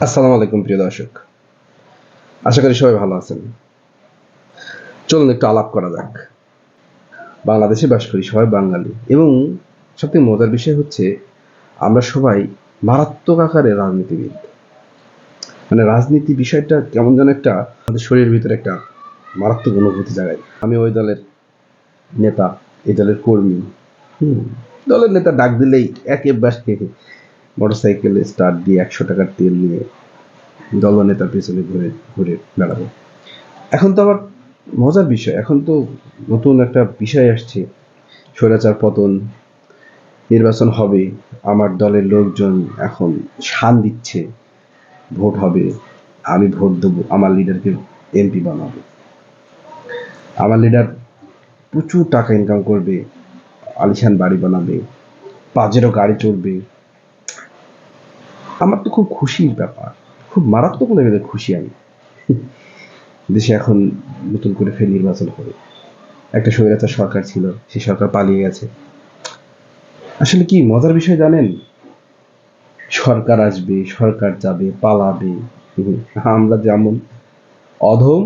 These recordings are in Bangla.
আসসালামু আলাইকুম প্রিয় দর্শক, আশা করি সবাই ভালো আছেন। চলুন একটু আলাপ করা যাক। বাংলাদেশে বাস করি, সবাই বাঙালি, এবং সবথেকে মজার বিষয় হচ্ছে আমরা সবাই মারাত্মক আকারে রাজনীতিবিদ। মানে রাজনীতি বিষয়টা কেমন যেন একটা আমাদের শরীরের ভিতরে একটা মারাত্মক অনুভূতি জাগায়। আমি ওই দলের নেতা, এই দলের কর্মী। দলের নেতা ডাক দিলেই একেবারে মোটরসাইকেলে স্টার্ট দিয়ে 100 টাকার তেল নিয়ে দলনেতার পেছনে ঘুরে ঘুরে বেড়াবো। এখন তো আবার মজার বিষয়, এখন তো নতুন একটা বিষয় আসছে, স্বৈরাচার পতন, নির্বাচন হবে, আমার দলের লোকজন এখন শান দিচ্ছে, ভোট হবে, আমি ভোট দেবো, আমার লিডারকে এমপি বানাবো। আমার লিডার প্রচুর টাকা ইনকাম করবে, আলিশান বাড়ি বানাবে, পাজেরও গাড়ি চলবে। আমার তো খুব খুশির ব্যাপার, খুব মারাত্মক লেভেলের খুশি আমি। দেশে এখন নতুন করে ফের নির্বাচন হবে। একটা স্বৈরাচার সরকার ছিল, সেই সরকার পালিয়ে গেছে। আসলে কি মজার বিষয় জানেন, সরকার আসবে, সরকার যাবে, পালাবে, আমরা যেমন অধম,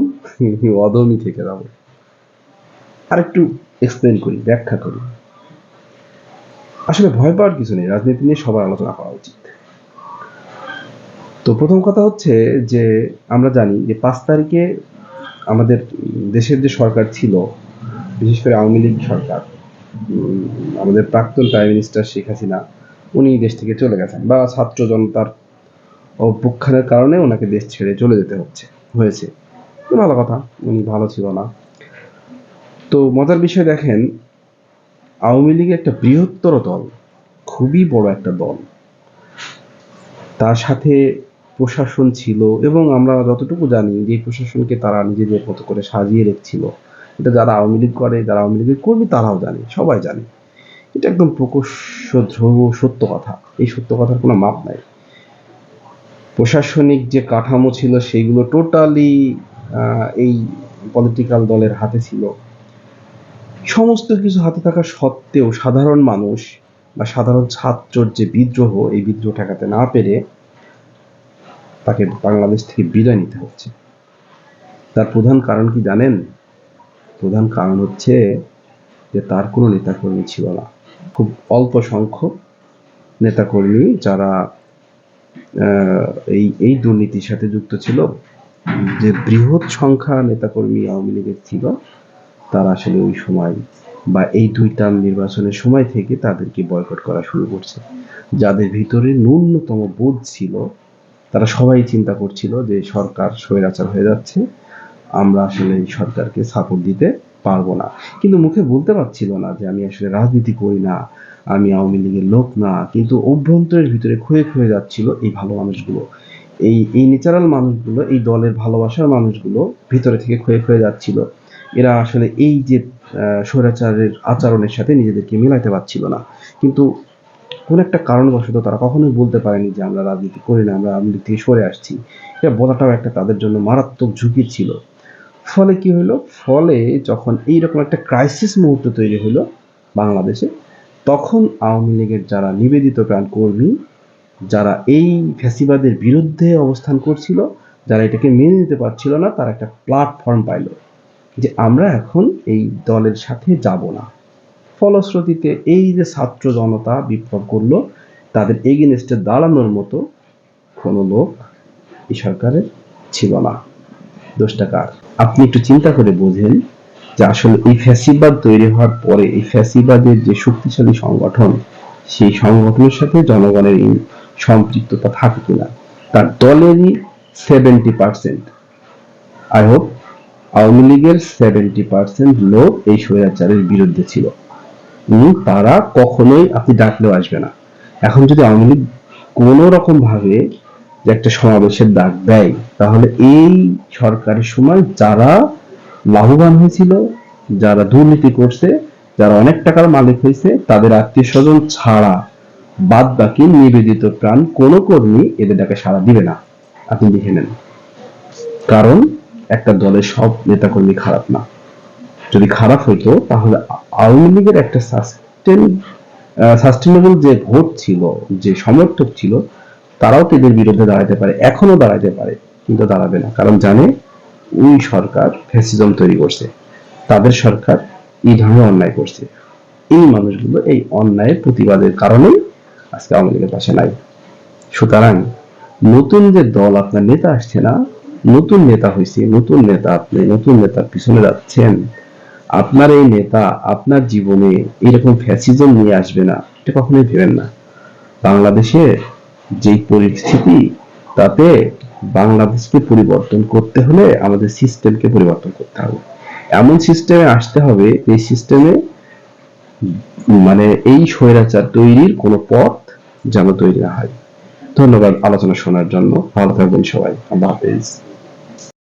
অধমই থেকে যাবো। আর একটু এক্সপ্লেন করি, ব্যাখ্যা করি। আসলে ভয় পাওয়ার কিছু নেই, রাজনীতি নিয়ে সবার আলোচনা করা উচিত। তো প্রথম কথা হচ্ছে যে আমরা জানি যে 5 তারিখে আমাদের দেশের যে সরকার ছিল, বিশেষ করে আওয়ামী লীগ সরকার, আমাদের প্রাক্তন প্রাইম মিনিস্টার শেখ হাসিনা, উনি দেশ থেকে চলে গেছেন, বা ছাত্র জনতার অভ্যুত্থানের কারণে ওনাকে দেশ ছেড়ে চলে যেতে হয়েছে। ভালো কথা, উনি ভালো ছিল না। তো মজার বিষয় দেখেন, আওয়ামী লীগ একটা বৃহত্তর দল, খুবই বড় একটা দল, তার সাথে প্রশাসন ছিল, এবং আমরা যতটুকু জানি যে প্রশাসনকে তারা নিজেদের মতো করে সাজিয়ে রেখেছিল। এটা যারা আওয়ামী লীগ করে, যারা আওয়ামী লীগের কর্মী, তারাও জানে, সবাই জানে। এটা একদম প্রকাশ্য ধ্রুব সত্য কথা, এই সত্য কথার কোনো মাপ নাই। প্রশাসনিক যে কাঠামো ছিল সেগুলো টোটালি এই পলিটিক্যাল দলের হাতে ছিল। সমস্ত কিছু হাতে থাকা সত্ত্বেও সাধারণ মানুষ বা সাধারণ ছাত্রর যে বিদ্রোহ, এই বিদ্রোহ ঠেকাতে না পেরে তাকে বাংলাদেশ থেকে বিদায় নিতে হচ্ছে। তার প্রধান কারণ কি জানেন? প্রধান কারণ হচ্ছে যে তার কোনো নেতাকর্মী ছিল না। খুব অল্প সংখ্যক নেতাকর্মী যারা এই দুর্নীতির সাথে যুক্ত ছিল। যে বৃহৎ সংখ্যা নেতাকর্মী আওয়ামী লীগের ছিল, তারা আসলে ওই সময় বা এই 2 টার্ম নির্বাচনের সময় থেকে তাদেরকে বয়কট করা শুরু করছে। যাদের ভিতরে ন্যূনতম বোধ ছিল, তারা সবাই চিন্তা করছিল যে সরকার স্বৈরাচার হয়ে যাচ্ছে, আমরা আসলে এই সরকারকে সাপোর্ট দিতে পারবো না। কিন্তু মুখে বলতে পারছিল না যে আমি আসলে রাজনীতি করি না, আমি আওয়ামী লীগের লোক না, কিন্তু অভ্যন্তরের ভিতরে ক্ষয়ে ক্ষয়ে যাচ্ছিল এই ভালো মানুষগুলো, এই ন্যাচারাল মানুষগুলো, এই দলের ভালোবাসার মানুষগুলো ভিতরে থেকে ক্ষয়ে ক্ষয়ে যাচ্ছিল। এরা আসলে এই যে স্বৈরাচারের আচরণের সাথে নিজেদেরকে মেলাতে পারছিল না। কিন্তু কোন একটা কারণবশত তারা কখনোই বলতে পারেনি যে আমরা রাজনীতি করি না, আমরা আওয়ামী লীগ থেকে সরে আসছি। এটা বলাটাও একটা তাদের জন্য মারাত্মক ঝুঁকি ছিল। ফলে কি হইলো? ফলে যখন এইরকম একটা ক্রাইসিস মুহূর্ত তৈরি হইলো বাংলাদেশে, তখন আওয়ামী লীগের যারা নিবেদিত প্রাণ কর্মী, যারা এই ফ্যাসিবাদের বিরুদ্ধে অবস্থান করছিল, যারা এটাকে মেনে নিতে পারছিল না, তারা একটা প্ল্যাটফর্ম পাইলো যে আমরা এখন এই দলের সাথে যাব না। ফলশ্রুতিতে এই যে ছাত্র জনতা বিপ্লব করলো, তাদের এগেইনস্টে দাঁড়ানোর মতো কোনো লোক এই সরকারের ছিল না। দোষটা কার? আপনি একটু চিন্তা করে বোঝেন যে আসলে এই ফ্যাসিবাদ তৈরি হওয়ার পরে এই ফ্যাসিবাদের যে শক্তিশালী সংগঠন, সেই সংগঠনের সাথে জনগণের এই সম্পৃক্ততা থাকে কিনা। তার দলেরই 70%, আই হোপ আওয়ামী লীগের 70% লোক এই স্বৈরাচারের বিরুদ্ধে ছিল। তারা কখনোই আপনি ডাকলেও আসবে না। এখন যদি আওয়ামী লীগ কোনো রকম ভাবে যে একটা সমাবেশের ডাক দেয়, তাহলে এই সরকারের সময় যারা লাভবান হয়েছিল, যারা দুর্নীতি করছে, যারা অনেক টাকার মালিক হয়েছে, তাদের আত্মীয় স্বজন ছাড়া বাদ বাকি নিবেদিত প্রাণ কোনো কর্মী এদের ডাকে সাড়া দিবে না। আপনি দেখে নেন। কারণ একটা দলের সব নেতাকর্মী খারাপ না। যদি খারাপ হইতো তাহলে আওয়ামী লীগের একটা সাস্টেনেবল যে ভোট ছিল, যে সমর্থক ছিল, তারাও তাদের বিরুদ্ধে দাঁড়াতে পারে, এখনো দাঁড়াতে পারে, কিন্তু দাঁড়াবে না, কারণ জানে ওই সরকার ফ্যাসিজম তৈরি করছে, তাদের সরকার এই ধরনের অন্যায় করছে। এই মানুষগুলো এই অন্যায়ের প্রতিবাদের কারণেই আজকে আওয়ামী লীগের পাশে নাই। সুতরাং নতুন যে দল, আপনার নেতা আসছে না, নতুন নেতা হয়েছে, নতুন নেতা, আপনি নতুন নেতার পিছনে যাচ্ছেন, আপনার এই নেতা আপনার জীবনে এরকম ফ্যাসিজম নিয়ে আসবে না, এটা কখনোই ভেবেন না। বাংলাদেশে যে পরিস্থিতি, তাতে বাংলাদেশকে পরিবর্তন করতে হলে আমাদের সিস্টেমকে পরিবর্তন করতে হবে। এমন সিস্টেমে আসতে হবে, এই সিস্টেমে মানে এই স্বৈরাচার তৈরির কোনো পথ যেন তৈরি না হয়। ধন্যবাদ আলোচনা শোনার জন্য। ভালো থাকবেন সবাই। আল্লাহ হাফেজ।